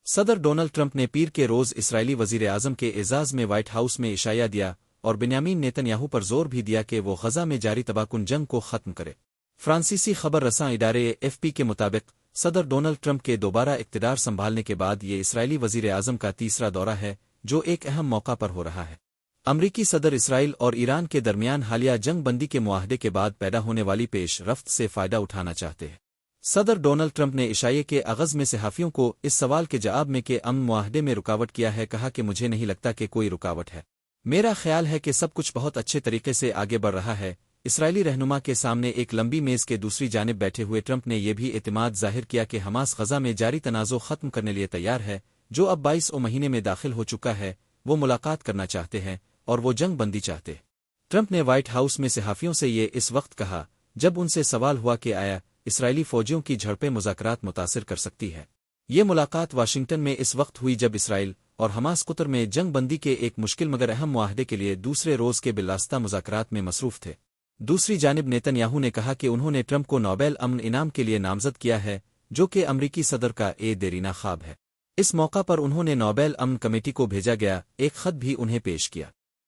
صدر Donald Trump نے پیر کے روز اسرائیلی وزیر اعظم کے اعزاز میں وائٹ ہاؤس میں عشائیہ دیا اور بنیامین نیتن یاہو پر زور بھی دیا کہ وہ غزہ میں جاری تباہ کن جنگ کو ختم کرے۔ فرانسیسی خبر رساں ادارے AFP کے مطابق صدر ڈونلڈ ٹرمپ کے دوبارہ اقتدار سنبھالنے کے بعد یہ اسرائیلی وزیر اعظم کا تیسرا دورہ ہے جو ایک اہم موقع پر ہو رہا ہے۔ امریکی صدر اسرائیل اور ایران کے درمیان حالیہ جنگ بندی کے معاہدے کے بعد پیدا ہونے والی پیش رفت سے فائدہ اٹھانا چاہتے ہیں۔ صدر ڈونلڈ ٹرمپ نے عشائیے کے آغاز میں صحافیوں کو اس سوال کے جواب میں کہ امن معاہدے میں رکاوٹ کیا ہے کہا کہ مجھے نہیں لگتا کہ کوئی رکاوٹ ہے، میرا خیال ہے کہ سب کچھ بہت اچھے طریقے سے آگے بڑھ رہا ہے۔ اسرائیلی رہنما کے سامنے ایک لمبی میز کے دوسری جانب بیٹھے ہوئے ٹرمپ نے یہ بھی اعتماد ظاہر کیا کہ حماس غزہ میں جاری تنازع ختم کرنے لیے تیار ہے، جو اب 22 مہینے میں داخل ہو چکا ہے، وہ ملاقات کرنا چاہتے ہیں اور وہ جنگ بندی چاہتے ہیں۔ ٹرمپ نے وائٹ ہاؤس میں صحافیوں سے یہ اس وقت کہا جب ان سے سوال ہوا کہ آیا اسرائیلی فوجیوں کی جھڑپیں مذاکرات متاثر کر سکتی ہے۔ یہ ملاقات واشنگٹن میں اس وقت ہوئی جب اسرائیل اور حماس قطر میں جنگ بندی کے ایک مشکل مگر اہم معاہدے کے لیے دوسرے روز کے بالراستہ مذاکرات میں مصروف تھے۔ دوسری جانب نیتن یاہو نے کہا کہ انہوں نے ٹرمپ کو نوبل امن انعام کے لیے نامزد کیا ہے، جو کہ امریکی صدر کا دیرینہ خواب ہے۔ اس موقع پر انہوں نے نوبل امن کمیٹی کو بھیجا گیا ایک خط بھی انہیں پیش کیا۔